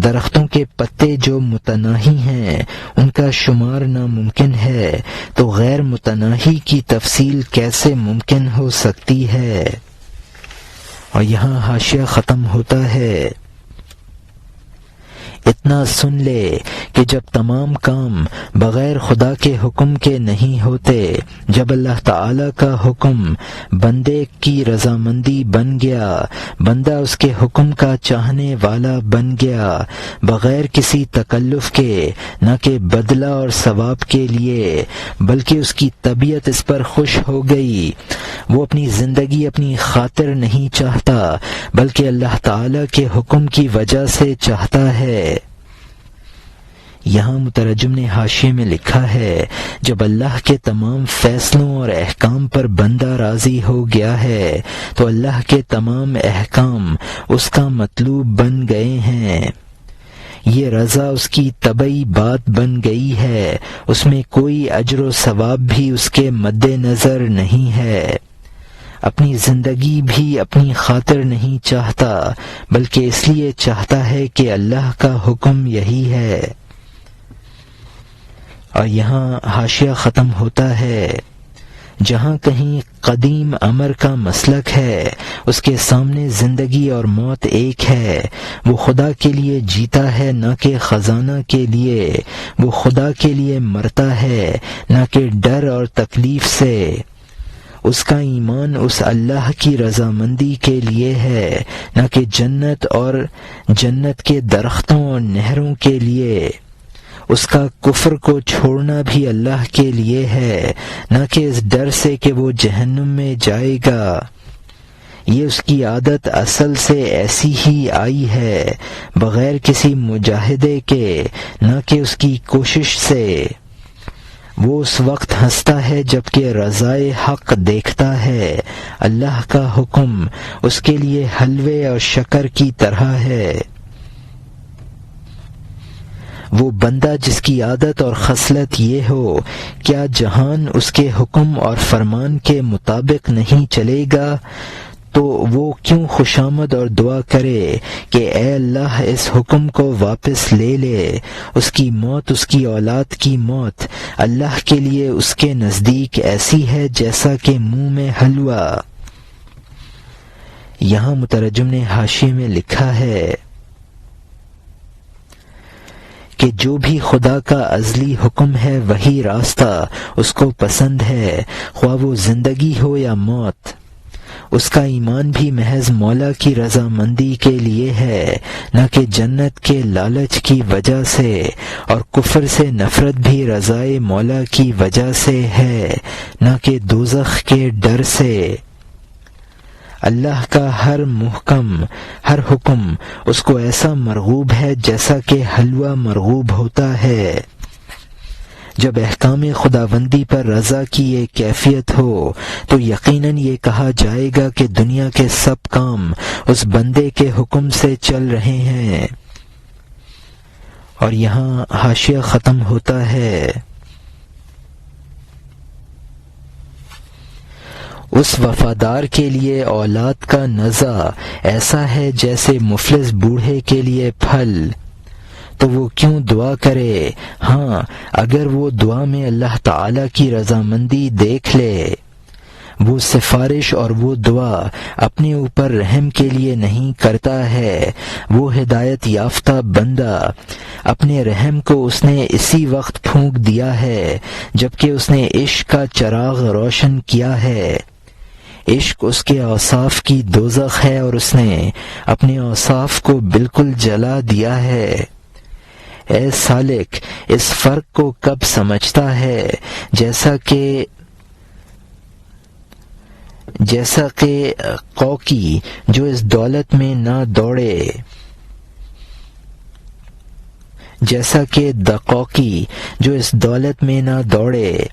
درختوں کے پتے جو متناہی ہیں ان کا شمار ناممکن ہے، تو غیر متناہی کی تفصیل کیسے ممکن ہو سکتی ہے؟ اور یہاں حاشیہ ختم ہوتا ہے۔ اتنا سن لے کہ جب تمام کام بغیر خدا کے حکم کے نہیں ہوتے، جب اللہ تعالی کا حکم بندے کی رضامندی بن گیا، بندہ اس کے حکم کا چاہنے والا بن گیا، بغیر کسی تکلف کے، نہ کہ بدلہ اور ثواب کے لیے، بلکہ اس کی طبیعت اس پر خوش ہو گئی، وہ اپنی زندگی اپنی خاطر نہیں چاہتا بلکہ اللہ تعالی کے حکم کی وجہ سے چاہتا ہے۔ یہاں مترجم نے حاشیے میں لکھا ہے، جب اللہ کے تمام فیصلوں اور احکام پر بندہ راضی ہو گیا ہے تو اللہ کے تمام احکام اس کا مطلوب بن گئے ہیں۔ یہ رضا اس کی طبعی بات بن گئی ہے، اس میں کوئی اجر و ثواب بھی اس کے مد نظر نہیں ہے۔ اپنی زندگی بھی اپنی خاطر نہیں چاہتا بلکہ اس لیے چاہتا ہے کہ اللہ کا حکم یہی ہے۔ اور یہاں حاشیہ ختم ہوتا ہے۔ جہاں کہیں قدیم امر کا مسلک ہے، اس کے سامنے زندگی اور موت ایک ہے، وہ خدا کے لیے جیتا ہے نہ کہ خزانہ کے لیے، وہ خدا کے لیے مرتا ہے نہ کہ ڈر اور تکلیف سے، اس کا ایمان اس اللہ کی رضامندی کے لیے ہے نہ کہ جنت اور جنت کے درختوں اور نہروں کے لیے، اس کا کفر کو چھوڑنا بھی اللہ کے لیے ہے نہ کہ اس ڈر سے کہ وہ جہنم میں جائے گا۔ یہ اس کی عادت اصل سے ایسی ہی آئی ہے، بغیر کسی مجاہدے کے نہ کہ اس کی کوشش سے۔ وہ اس وقت ہنستا ہے جبکہ رضائے حق دیکھتا ہے، اللہ کا حکم اس کے لیے حلوے اور شکر کی طرح ہے۔ وہ بندہ جس کی عادت اور خصلت یہ ہو، کیا جہان اس کے حکم اور فرمان کے مطابق نہیں چلے گا؟ تو وہ کیوں خوشامد اور دعا کرے کہ اے اللہ اس حکم کو واپس لے لے۔ اس کی موت، اس کی اولاد کی موت اللہ کے لیے اس کے نزدیک ایسی ہے جیسا کہ منہ میں حلوہ۔ یہاں مترجم نے حاشیے میں لکھا ہے کہ جو بھی خدا کا ازلی حکم ہے وہی راستہ اس کو پسند ہے، خواہ وہ زندگی ہو یا موت۔ اس کا ایمان بھی محض مولا کی رضامندی کے لیے ہے نہ کہ جنت کے لالچ کی وجہ سے، اور کفر سے نفرت بھی رضائے مولا کی وجہ سے ہے نہ کہ دوزخ کے ڈر سے۔ اللہ کا ہر محکم، ہر حکم اس کو ایسا مرغوب ہے جیسا کہ حلوہ مرغوب ہوتا ہے۔ جب احکام خداوندی پر رضا کی یہ کیفیت ہو تو یقیناً یہ کہا جائے گا کہ دنیا کے سب کام اس بندے کے حکم سے چل رہے ہیں۔ اور یہاں حاشیہ ختم ہوتا ہے۔ اس وفادار کے لیے اولاد کا نزع ایسا ہے جیسے مفلس بوڑھے کے لیے پھل، تو وہ کیوں دعا کرے؟ ہاں، اگر وہ دعا میں اللہ تعالی کی رضامندی دیکھ لے۔ وہ سفارش اور وہ دعا اپنے اوپر رحم کے لیے نہیں کرتا ہے، وہ ہدایت یافتہ بندہ اپنے رحم کو اس نے اسی وقت پھونک دیا ہے جبکہ اس نے عشق کا چراغ روشن کیا ہے۔ عشق اس کے اوصاف کی دوزخ ہے اور اس نے اپنے اوصاف کو بالکل جلا دیا ہے۔ اے سالک، اس فرق کو کب سمجھتا ہے؟ جیسا کہ قوقی جو اس دولت میں نہ دوڑے، جیسا کہ دقوقی جو اس دولت میں نہ دوڑے۔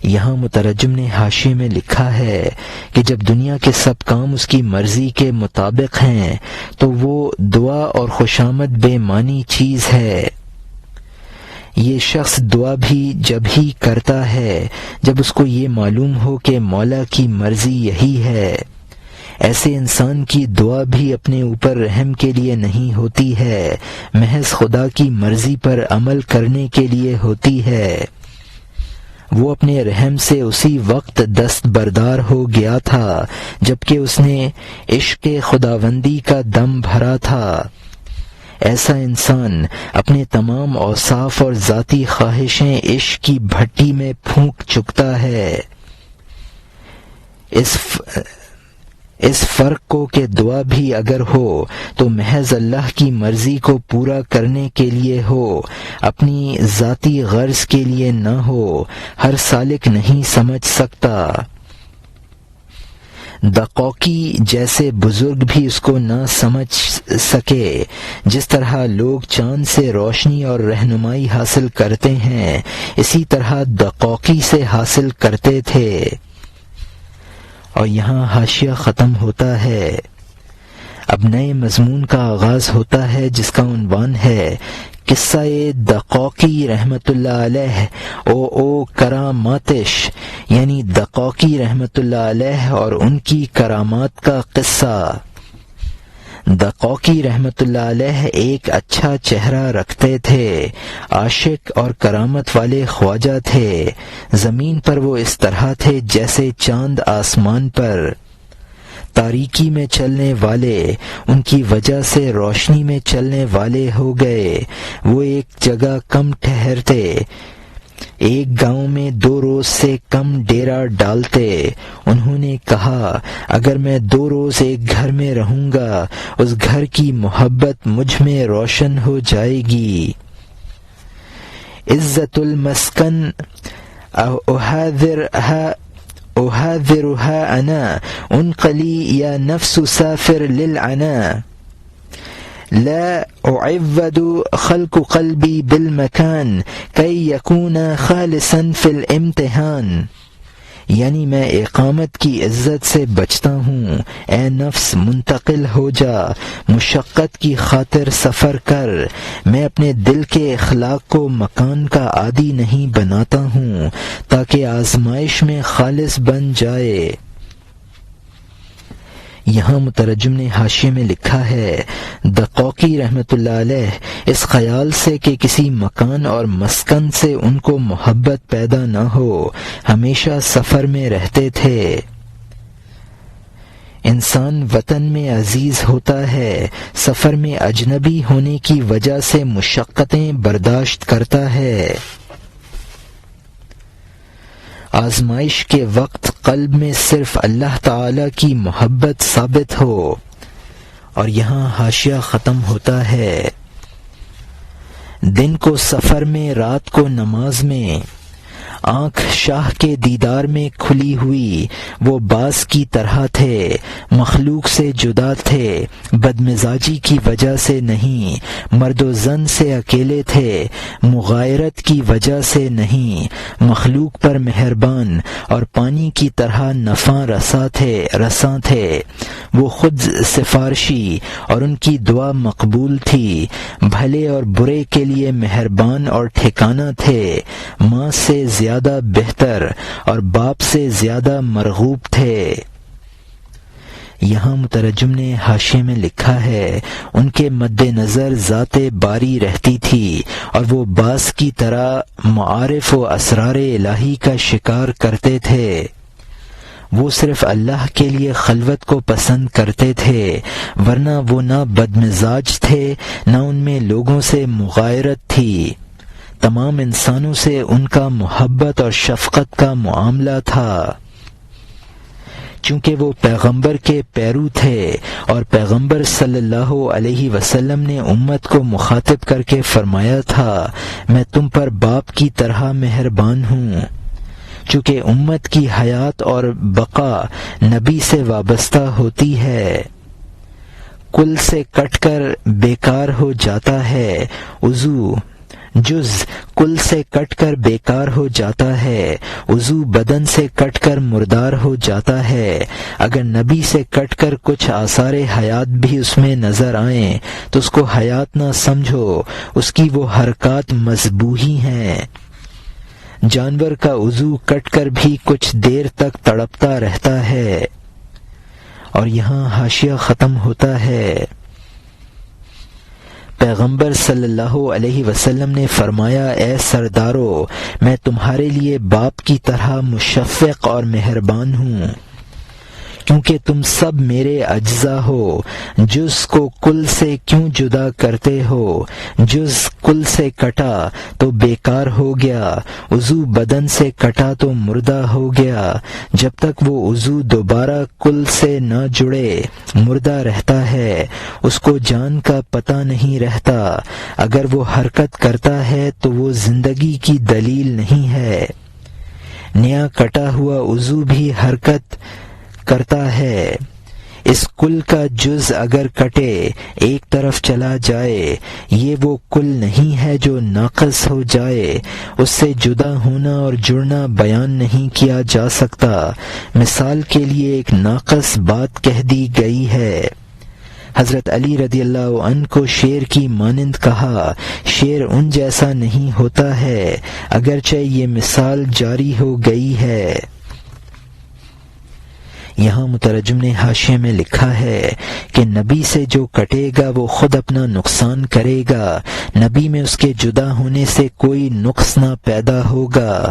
یہاں مترجم نے حاشیے میں لکھا ہے کہ جب دنیا کے سب کام اس کی مرضی کے مطابق ہیں تو وہ دعا اور خوشامد بے معنی چیز ہے۔ یہ شخص دعا بھی جب ہی کرتا ہے جب اس کو یہ معلوم ہو کہ مولا کی مرضی یہی ہے۔ ایسے انسان کی دعا بھی اپنے اوپر رحم کے لیے نہیں ہوتی ہے، محض خدا کی مرضی پر عمل کرنے کے لیے ہوتی ہے۔ وہ اپنے رحم سے اسی وقت دستبردار ہو گیا تھا جبکہ اس نے عشق خداوندی کا دم بھرا تھا۔ ایسا انسان اپنے تمام اوصاف اور ذاتی خواہشیں عشق کی بھٹی میں پھونک چکتا ہے۔ اس فرق کو کہ دعا بھی اگر ہو تو محض اللہ کی مرضی کو پورا کرنے کے لیے ہو، اپنی ذاتی غرض کے لیے نہ ہو، ہر سالک نہیں سمجھ سکتا۔ دقوقی جیسے بزرگ بھی اس کو نہ سمجھ سکے۔ جس طرح لوگ چاند سے روشنی اور رہنمائی حاصل کرتے ہیں، اسی طرح دقوقی سے حاصل کرتے تھے۔ اور یہاں حاشیہ ختم ہوتا ہے۔ اب نئے مضمون کا آغاز ہوتا ہے جس کا عنوان ہے قصہ دقوقی رحمت اللہ علیہ او کراماتش، یعنی دقوقی رحمت اللہ علیہ اور ان کی کرامات کا قصہ۔ دقوقی رحمت اللہ علیہ ایک اچھا چہرہ رکھتے تھے، عاشق اور کرامت والے خواجہ تھے۔ زمین پر وہ اس طرح تھے جیسے چاند آسمان پر، تاریکی میں چلنے والے، ان کی وجہ سے روشنی میں چلنے والے ہو گئے۔ وہ ایک جگہ کم ٹھہرتے، ایک گاؤں میں 2 روز سے کم ڈیرا ڈالتے۔ انہوں نے کہا اگر میں 2 روز ایک گھر میں رہوں گا، اس گھر کی محبت مجھ میں روشن ہو جائے گی۔ عزت المسکن احاذرها انا انقلی یا نفس سافر للعنا، لا اعود خلق قلبی بالمکان کی یکون خالصا فی الامتحان، یعنی میں اقامت کی عزت سے بچتا ہوں۔ اے نفس منتقل ہو جا، مشقت کی خاطر سفر کر۔ میں اپنے دل کے اخلاق کو مکان کا عادی نہیں بناتا ہوں تاکہ آزمائش میں خالص بن جائے۔ یہاں مترجم نے حاشیے میں لکھا ہے دقوقی رحمت اللہ علیہ اس خیال سے کہ کسی مکان اور مسکن سے ان کو محبت پیدا نہ ہو، ہمیشہ سفر میں رہتے تھے۔ انسان وطن میں عزیز ہوتا ہے، سفر میں اجنبی ہونے کی وجہ سے مشقتیں برداشت کرتا ہے۔ آزمائش کے وقت قلب میں صرف اللہ تعالی کی محبت ثابت ہو۔ اور یہاں حاشیہ ختم ہوتا ہے۔ دن کو سفر میں، رات کو نماز میں، آنکھ شاہ کے دیدار میں کھلی ہوئی، وہ باز کی طرح تھے، مخلوق سے جدا تھے، بدمزاجی کی وجہ سے نہیں، مرد و زن سے اکیلے تھے، مغایرت کی وجہ سے نہیں، مخلوق پر مہربان اور پانی کی طرح نفع رساں تھے۔ وہ خود سفارشی اور ان کی دعا مقبول تھی، بھلے اور برے کے لیے مہربان اور ٹھکانہ تھے، ماں سے زیادہ بہتر اور باپ سے زیادہ مرغوب تھے۔ یہاں مترجم نے حاشیے میں لکھا ہے ان کے مد نظر ذات باری رہتی تھی اور وہ باز کی طرح معارف و اسرار الہی کا شکار کرتے تھے۔ وہ صرف اللہ کے لیے خلوت کو پسند کرتے تھے، ورنہ وہ نہ بدمزاج تھے نہ ان میں لوگوں سے مغایرت تھی۔ تمام انسانوں سے ان کا محبت اور شفقت کا معاملہ تھا۔ چونکہ وہ پیغمبر کے پیرو تھے اور پیغمبر صلی اللہ علیہ وسلم نے امت کو مخاطب کر کے فرمایا تھا میں تم پر باپ کی طرح مہربان ہوں۔ چونکہ امت کی حیات اور بقا نبی سے وابستہ ہوتی ہے، کل سے کٹ کر بیکار ہو جاتا ہے، عضو جز کل سے کٹ کر بیکار ہو جاتا ہے، عضو بدن سے کٹ کر مردار ہو جاتا ہے۔ اگر نبی سے کٹ کر کچھ آثار حیات بھی اس میں نظر آئیں تو اس کو حیات نہ سمجھو، اس کی وہ حرکات مذبوحی ہیں۔ جانور کا عضو کٹ کر بھی کچھ دیر تک تڑپتا رہتا ہے اور یہاں حاشیہ ختم ہوتا ہے۔ پیغمبر صلی اللہ علیہ وسلم نے فرمایا، اے سردارو، میں تمہارے لیے باپ کی طرح مشفق اور مہربان ہوں، کیونکہ تم سب میرے اجزا ہو۔ جز کو کل سے کیوں جدا کرتے ہو؟ جز کل سے کٹا تو بیکار ہو گیا، عضو بدن سے کٹا تو مردہ ہو گیا۔ جب تک وہ عضو دوبارہ کل سے نہ جڑے مردہ رہتا ہے، اس کو جان کا پتہ نہیں رہتا۔ اگر وہ حرکت کرتا ہے تو وہ زندگی کی دلیل نہیں ہے۔ نیا کٹا ہوا عضو بھی حرکت کرتا ہے۔ اس کل کا جز اگر کٹے ایک طرف چلا جائے، یہ وہ کل نہیں ہے جو ناقص ہو جائے۔ اس سے جدا ہونا اور جڑنا بیان نہیں کیا جا سکتا۔ مثال کے لیے ایک ناقص بات کہہ دی گئی ہے۔ حضرت علی رضی اللہ عنہ کو شیر کی مانند کہا، شیر ان جیسا نہیں ہوتا ہے، اگرچہ یہ مثال جاری ہو گئی ہے۔ یہاں مترجم نے حاشیے میں لکھا ہے کہ نبی سے جو کٹے گا وہ خود اپنا نقصان کرے گا، نبی میں اس کے جدا ہونے سے کوئی نقص نہ پیدا ہوگا۔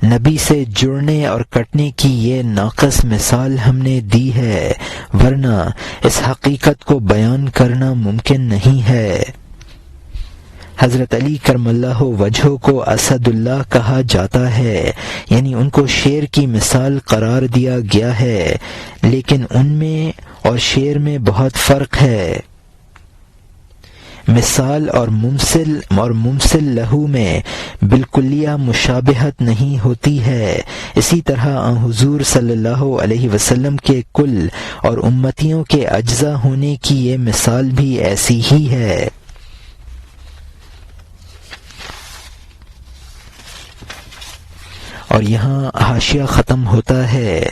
نبی سے جڑنے اور کٹنے کی یہ ناقص مثال ہم نے دی ہے، ورنہ اس حقیقت کو بیان کرنا ممکن نہیں ہے۔ حضرت علی کرم اللہ وجہہ کو اسد اللہ کہا جاتا ہے، یعنی ان کو شیر کی مثال قرار دیا گیا ہے، لیکن ان میں اور شیر میں بہت فرق ہے۔ مثال اور ممثل لہو میں بالکلیہ مشابہت نہیں ہوتی ہے۔ اسی طرح آن حضور صلی اللہ علیہ وسلم کے کل اور امتیوں کے اجزا ہونے کی یہ مثال بھی ایسی ہی ہے۔ اور یہاں حاشیہ ختم ہوتا ہے۔